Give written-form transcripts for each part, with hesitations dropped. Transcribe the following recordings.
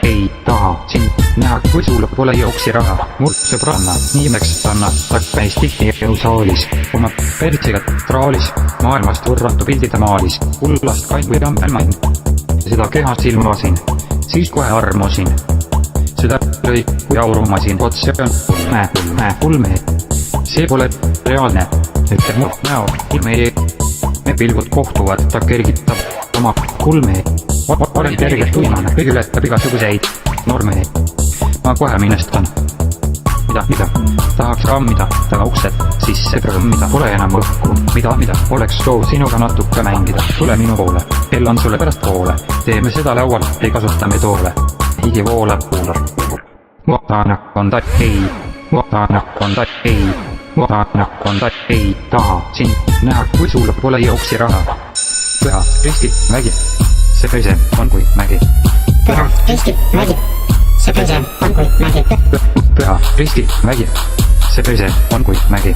ei taha sind näha, kui sul pole jooksiraha. Mul sõbranna nimeks anna takkäis tihti jõusaalis, oma pertsiga traalis, maailmast võrratu pildi ta maalis, kullast kaid või tammel seda keha silmasin, siis kohe armusin. Seda lõi kui aurumasin, vot see on ulme. See pole reaalne, ütleb mu näo ilme. Me pilgud kohtuvad, ta kergitab oma kulme. Varem kergelt tuimane, või ületab igasuguseid norme. Ma kohe minestan. Mida? Tahaks rammida taga uksed sisse prõmmida. Pole enam õhku, mida? Oleks soov sinuga natuke mängida. Tule minu poole, kell on sulle pärast poole. Teeme seda laual, ei kasutame toole. Higi voolab kuulab. Ei taha sind näha, kui sul pole jooksiraha. Püha risti mägi, see pese on kui mägi. Püha risti mägi, see pese on kui mägi. Püha risti mägi, see pese on kui mägi.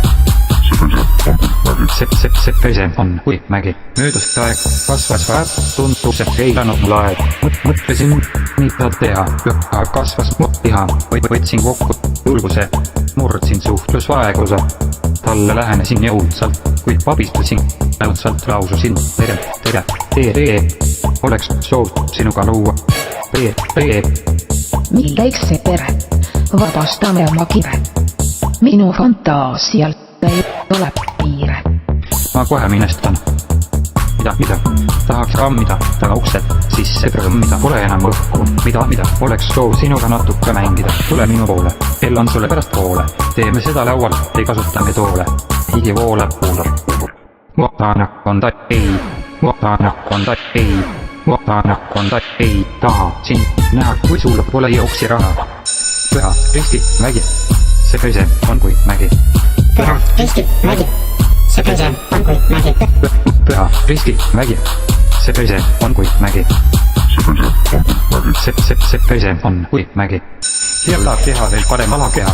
See pese on kui mägi. Möödust aeg kasvas väär, tundus, et ei läinud mul aeg. Mõtlesin, mida teha, püha kasvas mu liha. Võtsin kokku julguse, murdsin suhtlusvaeguse. Talle lähenesin jõudsalt, kuid pabistasin, nõudsalt laususin. Tere, oleks soov sinuga luua. Milleks see pere? Vabastame oma kive. Minu fantaasial ei ole piire. Ma kohe minestan. Mida? Tahaks rammida taga uksed sisse prõmmida. Pole enam õhku, mida? Oleks soov sinuga natuke mängida. Tule minu poole, kell on sulle pärast poole. Teeme seda laual, ei kasutame toole. Higi voolab kuulab. Ei taha sind näha, kui sul pole jooksiraha. Püha risti mägi, see pese on kui mägi. Püha risti mägi, see pese on kui mägi. Püha risti mägi, see pese on kui mägi. See pese on kui mägi. Hea teha veel parem alakeha.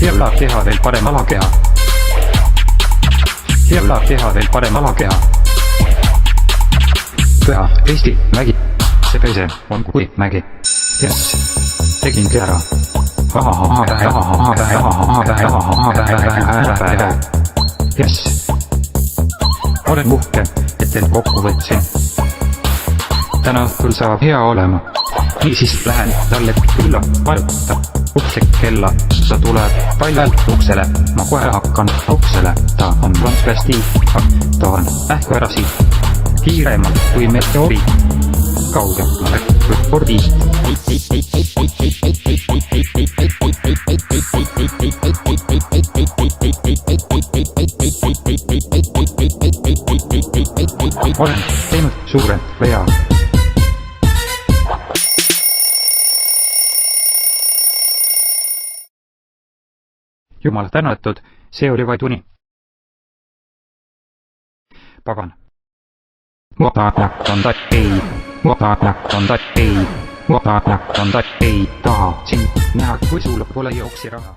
Hea teha veel parem alakeha. Hea teha veel parem alakeha. Püha risti mägi, see pese on kui mägi. Jess, tegingi ära. Jess, olen uhke, et end kokku võtsin. Täna õhtul saab hea olema. Niisiis lähen talle külla, vajuta ukse kella. Ta tuleb paljalt uksele, ma kohe hakkan uksele. Ta on transvestiit, ta on ähku ära siit. Kiiremalt kui meteori, kaugemale kui spordiist. Olen teinud suure vea. Jumal tänatud, see oli vaid uni. Pagan. Ei taha sind näha, kui sul pole jooksiraha.